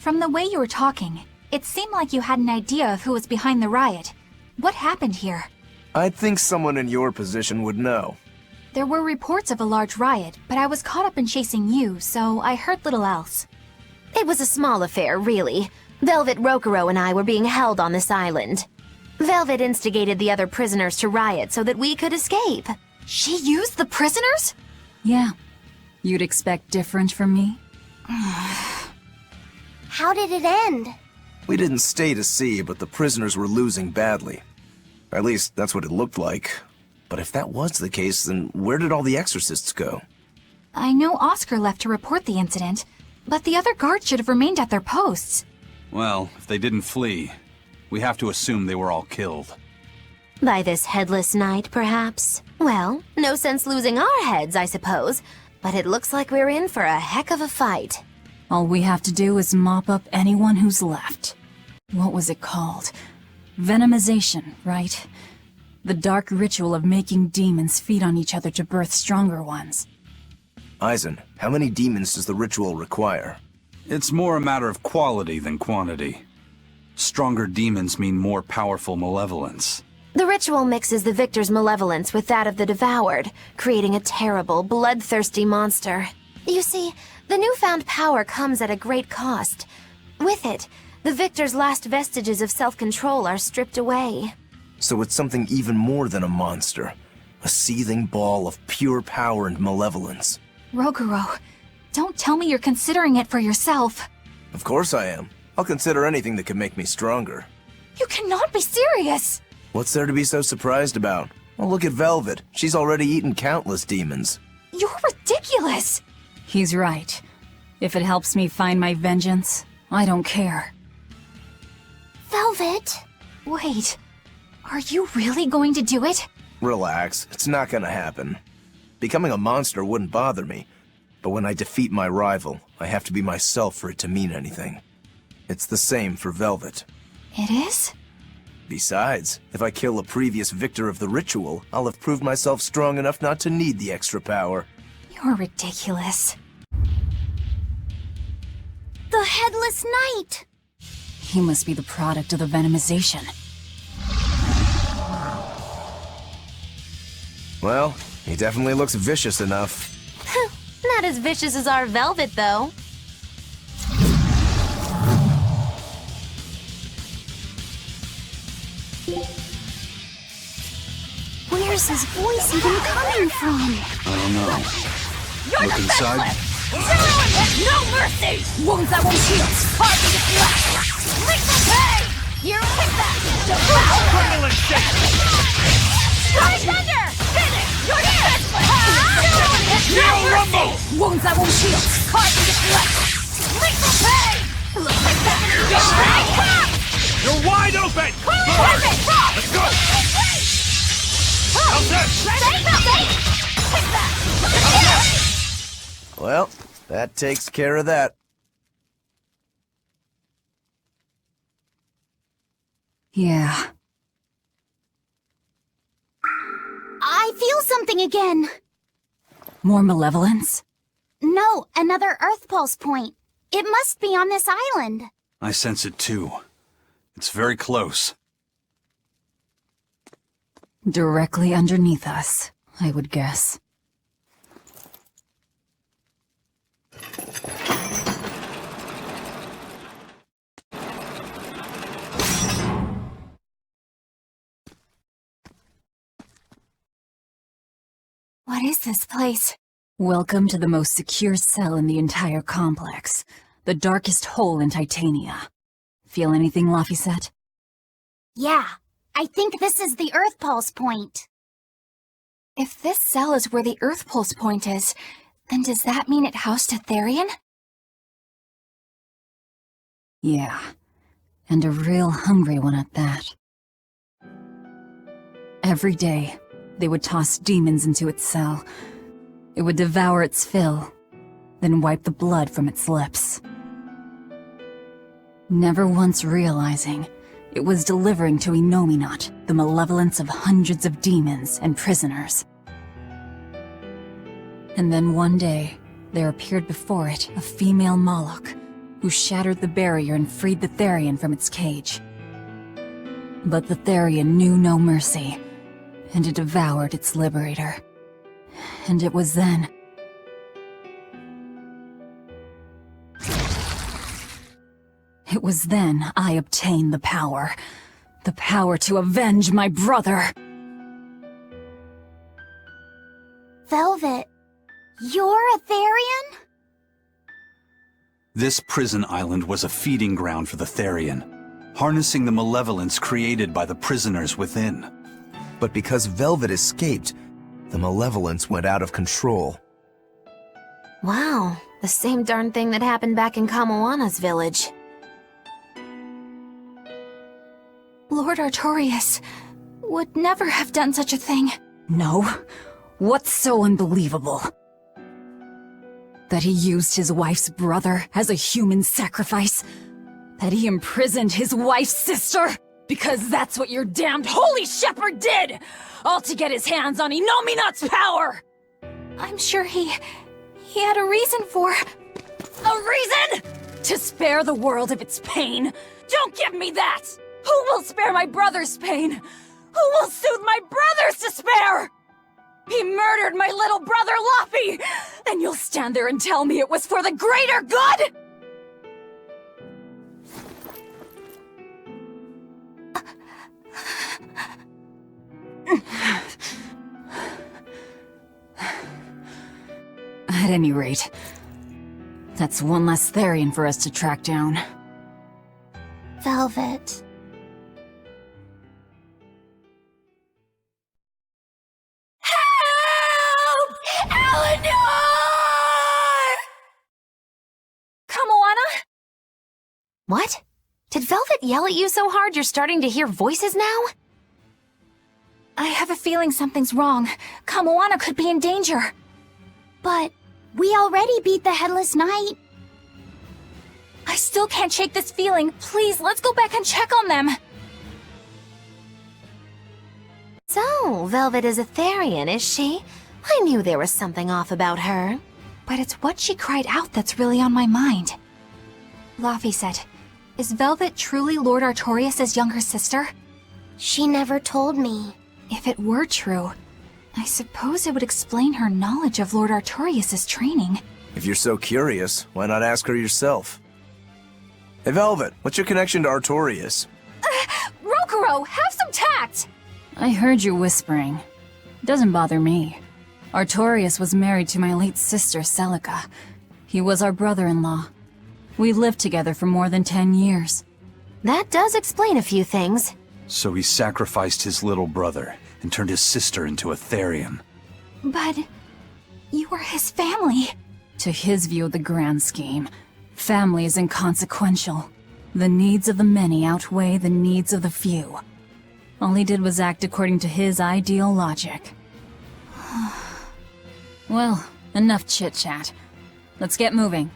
From the way you were talking, it seemed like you had an idea of who was behind the riot. What happened here? I'd think someone in your position would know. There were reports of a large riot, but I was caught up in chasing you, so I heard little else. It was a small affair, really. Velvet Rokurou and I were being held on this island. Velvet instigated the other prisoners to riot so that we could escape. She used the prisoners? Yeah. You'd expect different from me? How did it end? We didn't stay to see, but the prisoners were losing badly. At least, that's what it looked like. But if that was the case, then where did all the exorcists go? I know Oscar left to report the incident, but the other guards should have remained at their posts. Well, if they didn't flee, we have to assume they were all killed. By this headless night, perhaps? Well, no sense losing our heads, I suppose. But it looks like we're in for a heck of a fight. All we have to do is mop up anyone who's left. What was it called? Venomization, right? The dark ritual of making demons feed on each other to birth stronger ones. Eisen, how many demons does the ritual require? It's more a matter of quality than quantity. Stronger demons mean more powerful malevolence. The ritual mixes the victor's malevolence with that of the devoured, creating a terrible, bloodthirsty monster. You see, the newfound power comes at a great cost. With it, the victor's last vestiges of self-control are stripped away. So it's something even more than a monster. A seething ball of pure power and malevolence. Rokurou, don't tell me you're considering it for yourself. Of course I am. I'll consider anything that can make me stronger. You cannot be serious! What's there to be so surprised about? Well, look at Velvet. She's already eaten countless demons. You're ridiculous! He's right. If it helps me find my vengeance, I don't care. Velvet? Wait, are you really going to do it? Relax, it's not gonna happen. Becoming a monster wouldn't bother me, but when I defeat my rival, I have to be myself for it to mean anything. It's the same for Velvet. It is? Besides, if I kill a previous victor of the ritual, I'll have proved myself strong enough not to need the extra power. You're ridiculous. The Headless Knight! He must be the product of the venomization. Well, he definitely looks vicious enough. Not as vicious as our Velvet, though. Where's his voice even coming from? I don't know. Look inside. No mercy! Wounds that won't heal! Part of the flesh! Lethal pay! You're with that! Devour! Strike thunder! Finish! You're dead! No mercy! Wounds that won't heal! Part of the flesh! Lethal pay! With that! You're wide open! Let's go! Well, that takes care of that. Yeah. I feel something again. More malevolence? No, another Earth Pulse point. It must be on this island. I sense it too. It's very close. Directly underneath us, I would guess. What is this place? Welcome to the most secure cell in the entire complex. The darkest hole in Titania. Feel anything, Laphicet? Yeah, I think this is the Earth Pulse point. If this cell is where the Earth Pulse point is, then does that mean it housed a Therian? Yeah. And a real hungry one at that. Every day, they would toss demons into its cell. It would devour its fill, then wipe the blood from its lips. Never once realizing, it was delivering to Inominat the malevolence of hundreds of demons and prisoners. And then one day, there appeared before it a female Moloch, who shattered the barrier and freed the Therian from its cage. But the Therian knew no mercy, and it devoured its liberator. And it was then... It was then I obtained the power. The power to avenge my brother. Velvet, you're a Therian? This prison island was a feeding ground for the Therian, harnessing the malevolence created by the prisoners within. But because Velvet escaped, the malevolence went out of control. Wow, the same darn thing that happened back in Kamoana's village. Lord Artorius would never have done such a thing. No? What's so unbelievable? That he used his wife's brother as a human sacrifice? That he imprisoned his wife's sister? Because that's what your damned holy shepherd did! All to get his hands on Inominat's power! I'm sure he had a reason for... A reason? To spare the world of its pain? Don't give me that! Who will spare my brother's pain? Who will soothe my brother's despair? He murdered my little brother Luffy! And you'll stand there and tell me it was for the greater good?! At any rate, that's one less Therian for us to track down. Velvet. Help! Eleanor! Kamoana? What? Did Velvet yell at you so hard you're starting to hear voices now? I have a feeling something's wrong. Kamoana could be in danger. But we already beat the Headless Knight. I still can't shake this feeling. Please, let's go back and check on them. So, Velvet is a Therian, is she? I knew there was something off about her. But it's what she cried out that's really on my mind. Laufey said, is Velvet truly Lord Artorius' younger sister? She never told me. If it were true, I suppose it would explain her knowledge of Lord Artorius' training. If you're so curious, why not ask her yourself? Hey Velvet, what's your connection to Artorius? Rokuro, have some tact! I heard you whispering. Doesn't bother me. Artorius was married to my late sister, Celica. He was our brother-in-law. We lived together for more than 10 years. That does explain a few things. So he sacrificed his little brother and turned his sister into a Therian. But you were his family. To his view of the grand scheme, family is inconsequential. The needs of the many outweigh the needs of the few. All he did was act according to his ideal logic. Well, enough chit-chat. Let's get moving.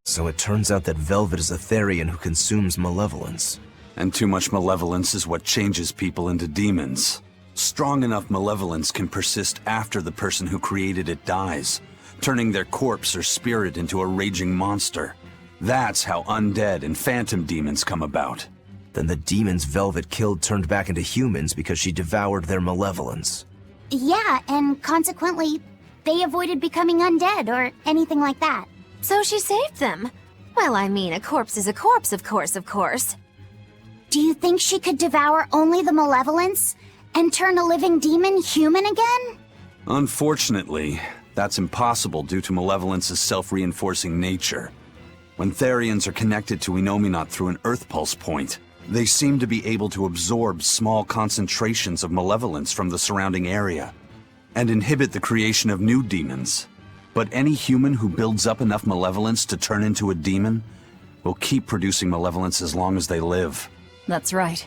So it turns out that Velvet is a Therian who consumes malevolence. And too much malevolence is what changes people into demons. Strong enough malevolence can persist after the person who created it dies, turning their corpse or spirit into a raging monster. That's how undead and phantom demons come about. Then the demons Velvet killed turned back into humans because she devoured their malevolence. Yeah, and consequently, they avoided becoming undead or anything like that. So she saved them. Well, I mean, a corpse is a corpse, of course. Do you think she could devour only the malevolence and turn a living demon human again? Unfortunately, that's impossible due to malevolence's self-reinforcing nature. When Therians are connected to Inominat through an Earth Pulse point, they seem to be able to absorb small concentrations of malevolence from the surrounding area, and inhibit the creation of new demons. But any human who builds up enough malevolence to turn into a demon will keep producing malevolence as long as they live. That's right.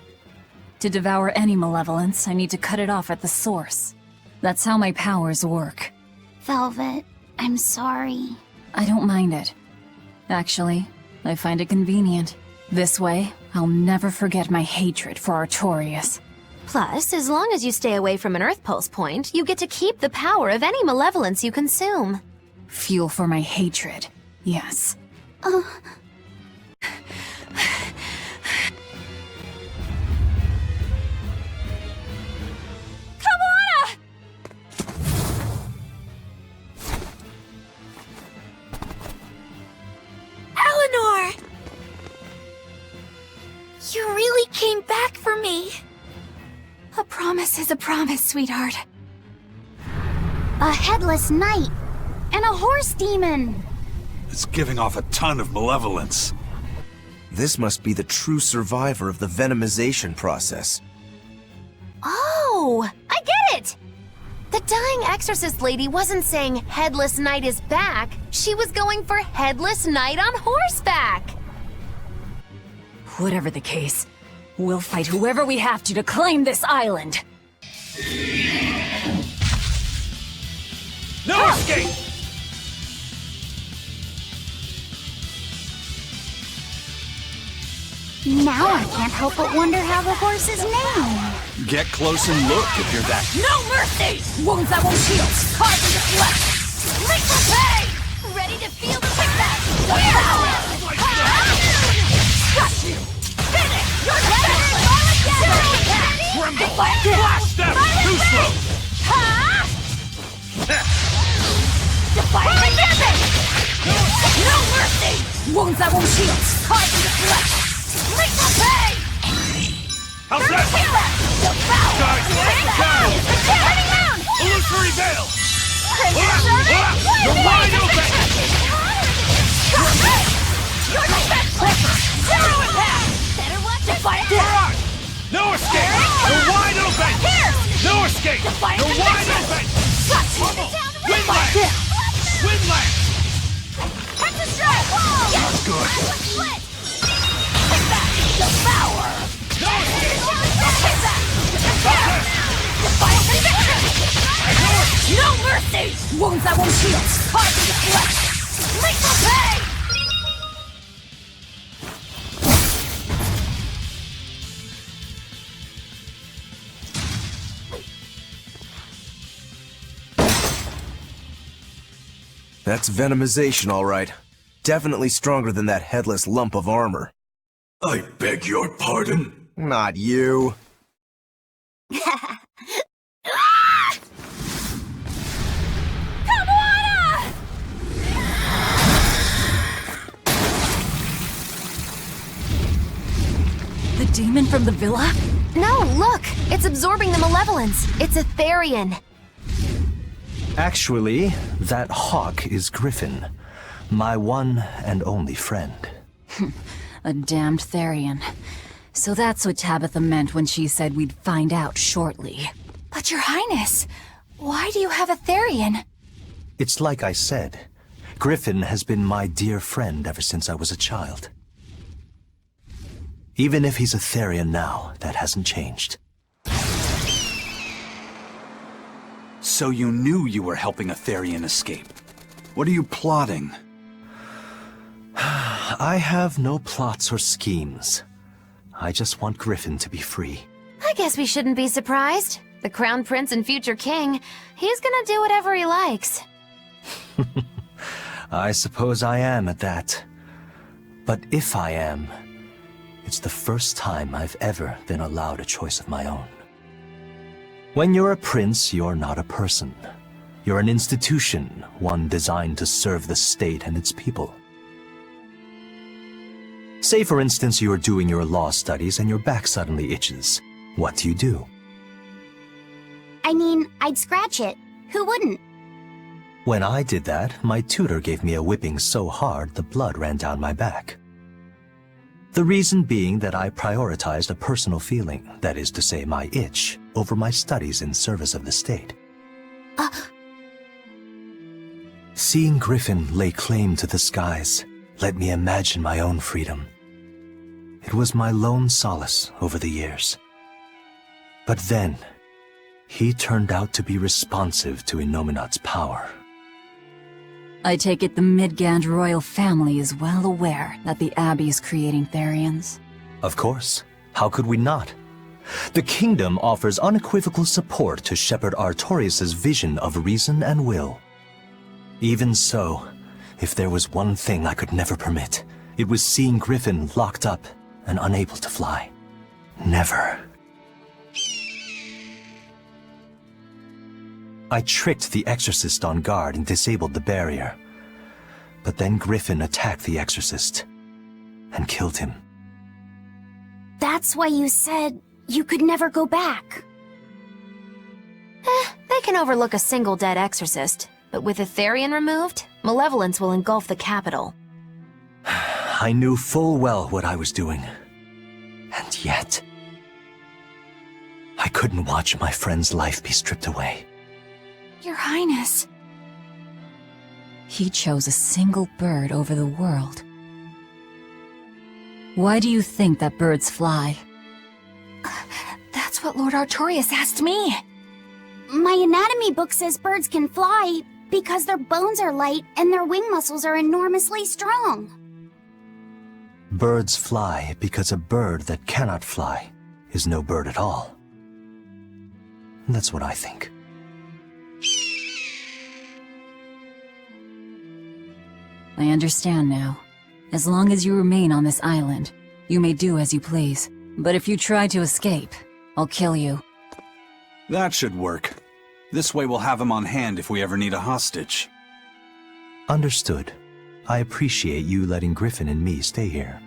To devour any malevolence, I need to cut it off at the source. That's how my powers work. Velvet, I'm sorry. I don't mind it. Actually, I find it convenient. This way, I'll never forget my hatred for Artorius. Plus, as long as you stay away from an Earth Pulse point, you get to keep the power of any malevolence you consume. Fuel for my hatred, yes. Eleanor! You really came back for me. A promise is a promise, sweetheart. A headless knight and a horse demon. It's giving off a ton of malevolence. This must be the true survivor of the venomization process. Oh, I get it! The dying exorcist lady wasn't saying Headless Knight is back. She was going for Headless Knight on horseback. Whatever the case, we'll fight whoever we have to claim this island. No escape! Now I can't help but wonder how the horse is named. Get close and look if you're that. No mercy! Wounds that won't heal, carved in the flesh! Lethal pay! Ready to feel the success? Got you! Finish! You're dead! Tremble! Blast them! Too slow! Defy damage! No mercy! Wounds that won't heal, carved in the flesh! Lethal pay! How's that? Guys, down! Illusory veil! You're wide open! You're defenseless! Zero impact! Better watch it! Defiant barrage! No escape! You're wide open! Here! No escape! Defiant You're wide open! Got you! Windlash! Windlash! Catch the strike! Yes! Good. Split! Take that! Devour! No escape! Take that! Defiant victory! No mercy! Wounds that won't heal! Carved in the flesh! Lethal pay! That's venomization, all right. Definitely stronger than that headless lump of armor. I beg your pardon? Not you. The demon from the villa? No, look! It's absorbing the malevolence. It's a Therian. Actually, that hawk is Griffin, my one and only friend. A damned Therian. So that's what Tabitha meant when she said we'd find out shortly. But Your Highness, why do you have a Therian? It's like I said, Griffin has been my dear friend ever since I was a child. Even if he's a Therian now, that hasn't changed. So you knew you were helping a Therian escape. What are you plotting? I have no plots or schemes. I just want Griffin to be free. I guess we shouldn't be surprised. The Crown Prince and future king, he's gonna do whatever he likes. I suppose I am at that. But if I am, it's the first time I've ever been allowed a choice of my own. When you're a prince, you're not a person. You're an institution, one designed to serve the state and its people. Say, for instance, you're doing your law studies and your back suddenly itches. What do? I mean, I'd scratch it. Who wouldn't? When I did that, my tutor gave me a whipping so hard the blood ran down my back. The reason being that I prioritized a personal feeling, that is to say my itch, over my studies in service of the state. Seeing Griffin lay claim to the skies let me imagine my own freedom. It was my lone solace over the years. But then, he turned out to be responsive to Innominat's power. I take it the Midgand royal family is well aware that the Abbey is creating Therians. Of course. How could we not? The kingdom offers unequivocal support to Shepherd Artorius' vision of reason and will. Even so, If there was one thing I could never permit, it was seeing Griffin locked up and unable to fly. Never. I tricked the Exorcist on guard and disabled the barrier. But then Griffin attacked the Exorcist and killed him. That's why you said you could never go back. They can overlook a single dead Exorcist, but with Etherian removed, malevolence will engulf the capital. I knew full well what I was doing. And yet, I couldn't watch my friend's life be stripped away. Your Highness. He chose a single bird over the world. Why do you think that birds fly? That's what Lord Artorias asked me. My anatomy book says birds can fly because their bones are light and their wing muscles are enormously strong. Birds fly because a bird that cannot fly is no bird at all. That's what I think. I understand now. As long as you remain on this island, you may do as you please. But if you try to escape, I'll kill you. That should work. This way we'll have him on hand if we ever need a hostage. Understood. I appreciate you letting Griffin and me stay here.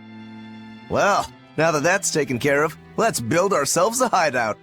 Well, now that that's taken care of, let's build ourselves a hideout.